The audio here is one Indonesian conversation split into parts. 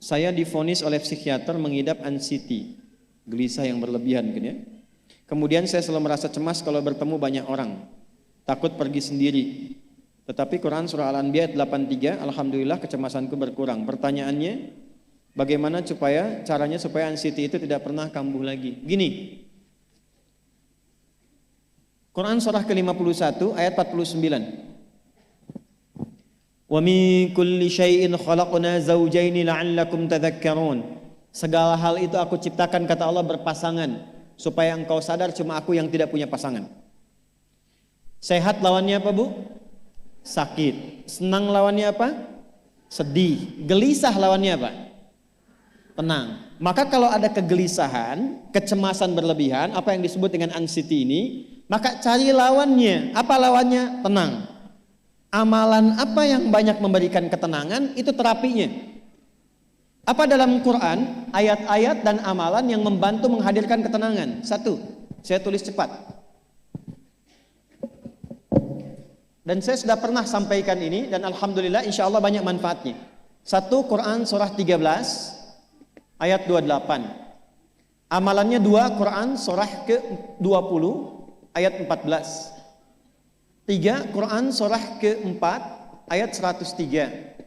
Saya divonis oleh psikiater mengidap anxiety, gelisah yang berlebihan gitu ya. Kemudian saya selalu merasa cemas kalau bertemu banyak orang, takut pergi sendiri. Tetapi Quran surah Al-Anbiya ayat 83, alhamdulillah kecemasanku berkurang. Pertanyaannya, bagaimana caranya supaya anxiety itu tidak pernah kambuh lagi? Gini, Quran surah ke-51 ayat 49. Wa min kulli syai'in khalaqna zawjaini la'allakum tadhakkarun. Segala hal itu aku ciptakan, kata Allah, berpasangan, supaya engkau sadar cuma aku yang tidak punya pasangan. Sehat lawannya apa, Bu? Sakit. Senang lawannya apa? Sedih. Gelisah lawannya apa? Tenang. Maka kalau ada kegelisahan, kecemasan berlebihan, apa yang disebut dengan anxiety ini, maka cari lawannya. Apa lawannya? Tenang. Amalan apa yang banyak memberikan ketenangan, itu terapinya. Apa dalam Quran, ayat-ayat dan amalan yang membantu menghadirkan ketenangan? Satu, saya tulis cepat. Dan saya sudah pernah sampaikan ini, dan alhamdulillah insya Allah banyak manfaatnya. Satu, Quran surah 13 ayat 28. Amalannya dua, Quran surah ke-20 ayat 14. Tiga, Quran surah ke-4 ayat 103.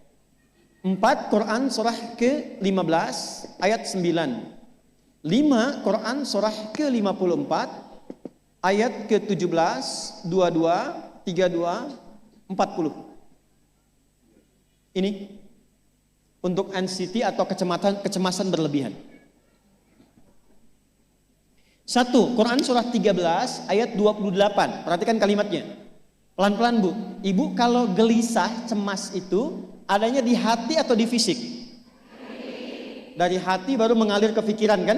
4, Quran surah ke-15 ayat 9. 5, Quran surah ke-54 ayat ke-17, 22, 32, 40. Ini untuk anxiety atau kecemasan berlebihan. 1, Quran surah 13 ayat 28. Perhatikan kalimatnya. Pelan-pelan, Bu. Ibu kalau gelisah, cemas itu adanya di hati atau di fisik? Dari hati baru mengalir ke pikiran, kan?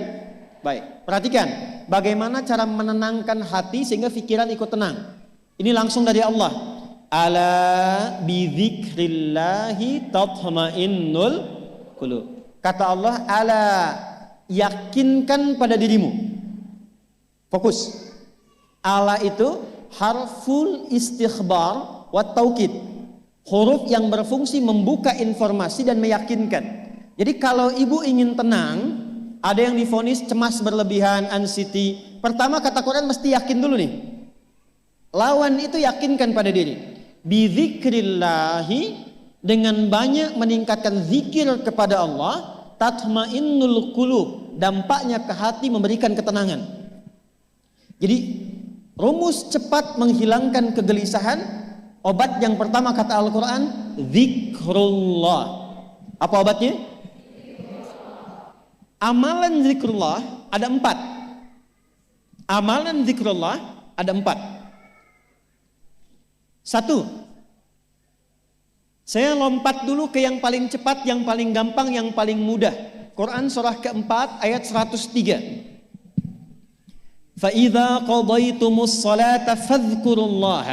Baik, perhatikan bagaimana cara menenangkan hati sehingga pikiran ikut tenang. Ini langsung dari Allah. Ala bidzikrillahi tatma'innul qulub. Kata Allah, ala, yakinkan pada dirimu. Fokus. Ala itu harful istikhbar wa taukid. Huruf yang berfungsi membuka informasi dan meyakinkan. Jadi kalau ibu ingin tenang, ada yang divonis cemas berlebihan, anxiety. Pertama kata Quran mesti yakin dulu nih. Lawan itu yakinkan pada diri. Bidzikrillahi, dengan banyak meningkatkan zikir kepada Allah, tatmainnul qulub, dampaknya ke hati memberikan ketenangan. Jadi rumus cepat menghilangkan kegelisahan, obat yang pertama kata Al-Quran, zikrullah. Apa obatnya? Amalan zikrullah ada 4. Amalan zikrullah ada 4. 1, saya lompat dulu ke yang paling cepat, yang paling gampang, yang paling mudah. Quran surah ke-4 ayat 103. فَإِذَا قَضَيْتُمُ الصَّلَاةَ فَاذْكُرُوا اللَّهَ.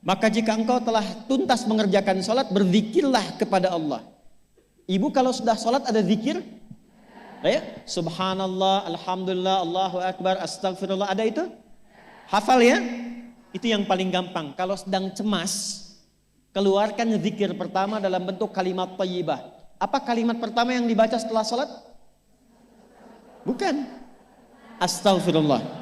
Maka jika engkau telah tuntas mengerjakan salat, berzikirlah kepada Allah. Ibu kalau sudah salat ada zikir? Ya? Subhanallah, alhamdulillah, Allahu akbar, astagfirullah, ada itu? Hafal ya? Itu yang paling gampang. Kalau sedang cemas, keluarkan zikir pertama dalam bentuk kalimat thayyibah. Apa kalimat pertama yang dibaca setelah salat? Bukan. Astagfirullah.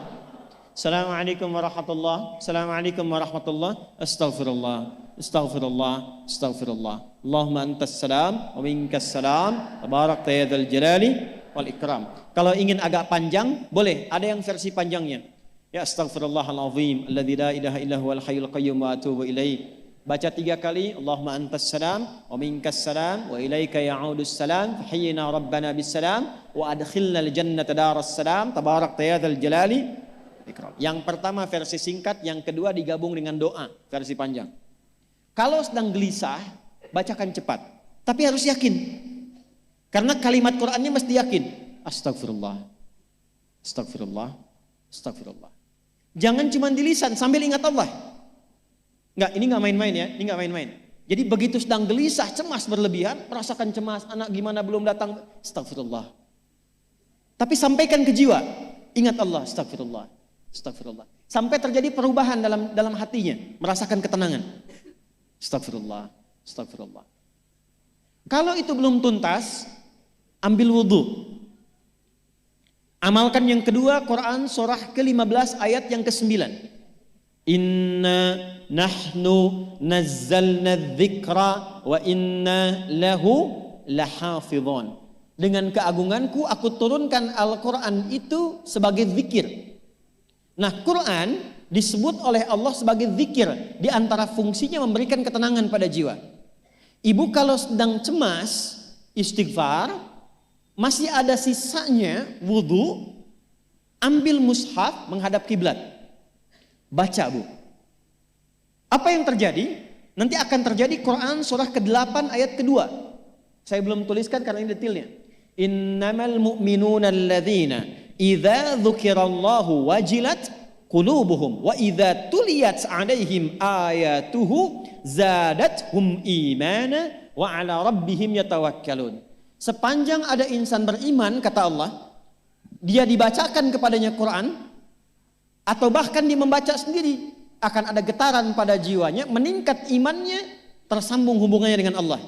Assalamualaikum warahmatullah. Assalamualaikum warahmatullah. Astaghfirullah. Astaghfirullah. Astaghfirullah. Allahumma antas salam wa minkas salam. Tabarakta ya dzal jalali wal ikram. Kalau ingin agak panjang, boleh. Ada yang versi panjangnya. Ya astaghfirullahalazim alladzi la ilaha illa huwal hayyul qayyum wa atubu ilaih. Baca 3 kali. Allahumma antas salam wa minkas salam wa ilaika ya'udus salam. Fahayyina rabbana bis salam wa adkhilna al jannata daras salam. Tabarakta ya dzal jalali. Yang pertama versi singkat, yang kedua digabung dengan doa versi panjang. Kalau sedang gelisah, bacakan cepat, tapi harus yakin. Karena kalimat Qur'annya mesti yakin. Astagfirullah, astagfirullah, astagfirullah. Jangan cuma di lisan sambil ingat Allah. Enggak, ini enggak main-main ya, ini enggak main-main. Jadi begitu sedang gelisah, cemas berlebihan, merasakan cemas, anak gimana belum datang, astagfirullah. Tapi sampaikan ke jiwa, ingat Allah, astagfirullah. Astagfirullah. Sampai terjadi perubahan dalam hatinya, merasakan ketenangan. Astagfirullah, astagfirullah. Kalau itu belum tuntas, ambil wudhu. Amalkan yang kedua, Quran surah ke-15 ayat yang ke-9. Inna nahnu nazzalna dzikra wa inna lahu lahafidhun. Dengan keagunganku aku turunkan Al-Quran itu sebagai zikir. Nah, Quran disebut oleh Allah sebagai zikir. Di antara fungsinya memberikan ketenangan pada jiwa. Ibu kalau sedang cemas, istighfar, masih ada sisanya wudhu, ambil mushaf menghadap kiblat. Baca, Bu. Apa yang terjadi? Nanti akan terjadi Quran surah ke-8 ayat kedua. Saya belum tuliskan karena ini detailnya. Innamal mu'minuna alladzina idza dzukirallahu wajilat qulubuhum wa idza tuliyat 'alaihim ayatuhu zadathum imana wa 'ala rabbihim yatawakkalun. Sepanjang ada insan beriman, kata Allah, dia dibacakan kepadanya Quran atau bahkan dia membaca sendiri, akan ada getaran pada jiwanya, meningkat imannya, tersambung hubungannya dengan Allah.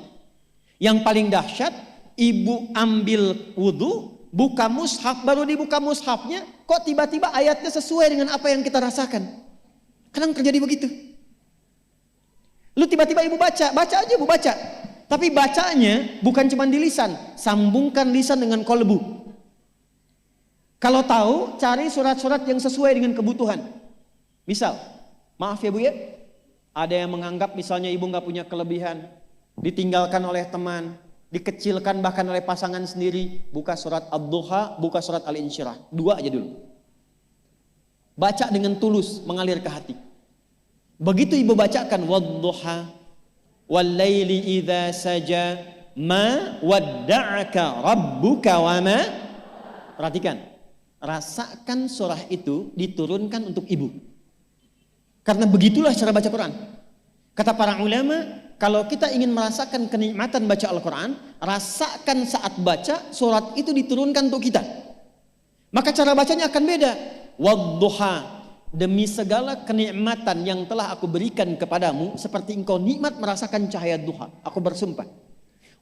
Yang paling dahsyat, ibu ambil wudhu, buka mushaf, baru dibuka mushafnya, kok tiba-tiba ayatnya sesuai dengan apa yang kita rasakan. Kadang terjadi begitu. Lu tiba-tiba ibu baca aja ibu baca. Tapi bacanya bukan cuma di lisan, sambungkan lisan dengan kolbu. Kalau tahu, cari surat-surat yang sesuai dengan kebutuhan. Misal, maaf ya Bu ya, ada yang menganggap misalnya ibu nggak punya kelebihan, ditinggalkan oleh teman, dikecilkan bahkan oleh pasangan sendiri, buka surat Ad-Duha, buka surat Al-Insyirah, 2 aja dulu. Baca dengan tulus, mengalir ke hati. Begitu ibu bacakan Wad-Duha wal-laili idza saja ma wadda'aka rabbuka wa ma. Perhatikan, rasakan surah itu diturunkan untuk ibu. Karena begitulah cara baca Quran. Kata para ulama, kalau kita ingin merasakan kenikmatan baca Al-Quran, rasakan saat baca surat itu diturunkan untuk kita. Maka cara bacanya akan beda. Wadduha, demi segala kenikmatan yang telah aku berikan kepadamu, seperti engkau nikmat merasakan cahaya duha, aku bersumpah.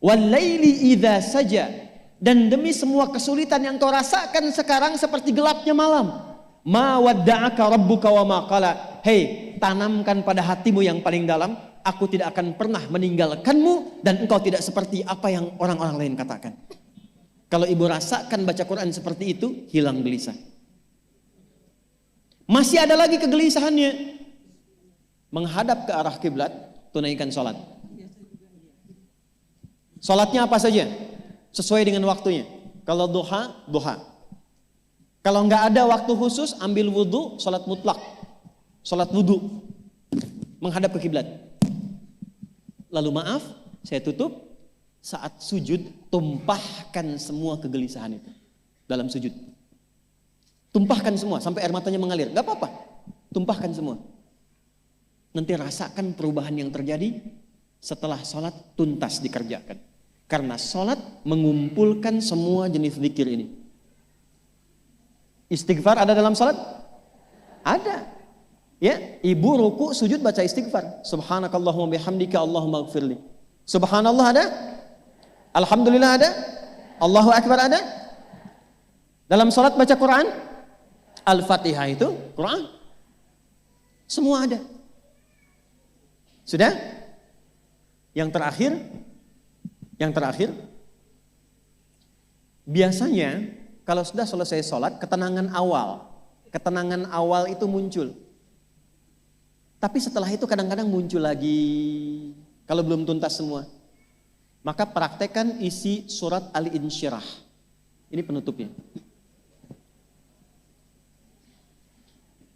Walaili idza saja, dan demi semua kesulitan yang kau rasakan sekarang seperti gelapnya malam. Ma wadda'aka rabbuka wa ma qala. Hei, tanamkan pada hatimu yang paling dalam, aku tidak akan pernah meninggalkanmu dan engkau tidak seperti apa yang orang-orang lain katakan. Kalau ibu rasakan baca Quran seperti itu, hilang gelisah. Masih ada lagi kegelisahannya, menghadap ke arah kiblat, tunaikan sholat. Sholatnya apa saja? Sesuai dengan waktunya. Kalau duha, duha. Kalau nggak ada waktu khusus, ambil wudhu, sholat mutlak. Sholat wudhu, menghadap ke kiblat. Lalu maaf, saya tutup, saat sujud, tumpahkan semua kegelisahan itu dalam sujud. Tumpahkan semua, sampai air matanya mengalir. Gak apa-apa, tumpahkan semua. Nanti rasakan perubahan yang terjadi setelah sholat tuntas dikerjakan. Karena sholat mengumpulkan semua jenis zikir ini. Istighfar ada dalam sholat? Ada. Ya, ibu ruku sujud baca istighfar. Subhanakallahumma bihamdika Allahumma ighfirli. Subhanallah ada? Alhamdulillah ada? Allahu Akbar ada? Dalam sholat baca Quran? Al-Fatihah itu Quran. Semua ada. Sudah? Yang terakhir, biasanya kalau sudah selesai sholat, ketenangan awal itu muncul. Tapi setelah itu kadang-kadang muncul lagi, kalau belum tuntas semua. Maka praktekkan isi surat Al-Insyirah. Ini penutupnya.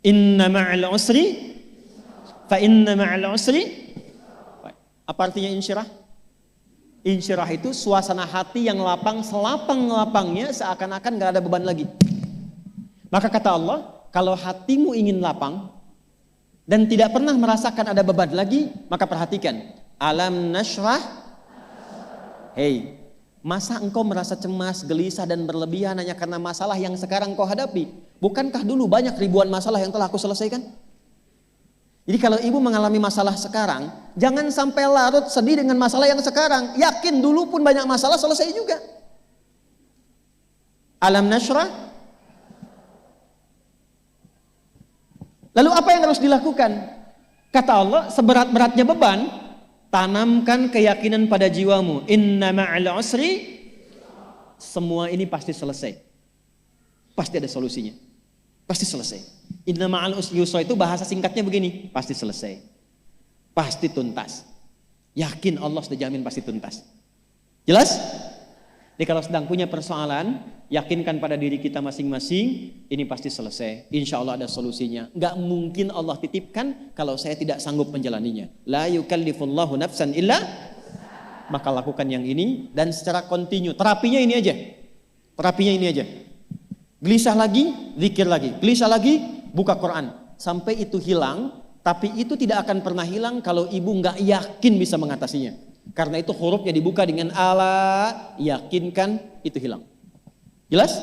Inna ma'al usri, fa inna ma'al usri. Apa artinya insyirah? Insyirah itu suasana hati yang lapang, selapang-lapangnya seakan-akan gak ada beban lagi. Maka kata Allah, kalau hatimu ingin lapang dan tidak pernah merasakan ada beban lagi, maka perhatikan. Alam nashrah. Hei, masa engkau merasa cemas, gelisah dan berlebihan hanya karena masalah yang sekarang kau hadapi? Bukankah dulu banyak ribuan masalah yang telah aku selesaikan? Jadi kalau ibu mengalami masalah sekarang, jangan sampai larut sedih dengan masalah yang sekarang. Yakin dulu pun banyak masalah selesai juga. Alam nashrah. Lalu apa yang harus dilakukan? Kata Allah, seberat-beratnya beban, tanamkan keyakinan pada jiwamu. Inna ma'al usri, semua ini pasti selesai. Pasti ada solusinya. Pasti selesai. Inna ma'al usri yusra itu bahasa singkatnya begini, pasti selesai. Pasti tuntas. Yakin Allah sudah jamin pasti tuntas. Jelas? Jadi kalau sedang punya persoalan, yakinkan pada diri kita masing-masing, ini pasti selesai. Insya Allah ada solusinya. Gak mungkin Allah titipkan kalau saya tidak sanggup menjalaninya. La yukallifullahu nafsan illa, maka lakukan yang ini dan secara kontinu. Terapinya ini aja. Terapinya ini aja. Gelisah lagi, zikir lagi. Gelisah lagi, buka Quran. Sampai itu hilang, tapi itu tidak akan pernah hilang kalau ibu gak yakin bisa mengatasinya. Karena itu hurufnya dibuka dengan ala, yakinkan, itu hilang. Jelas?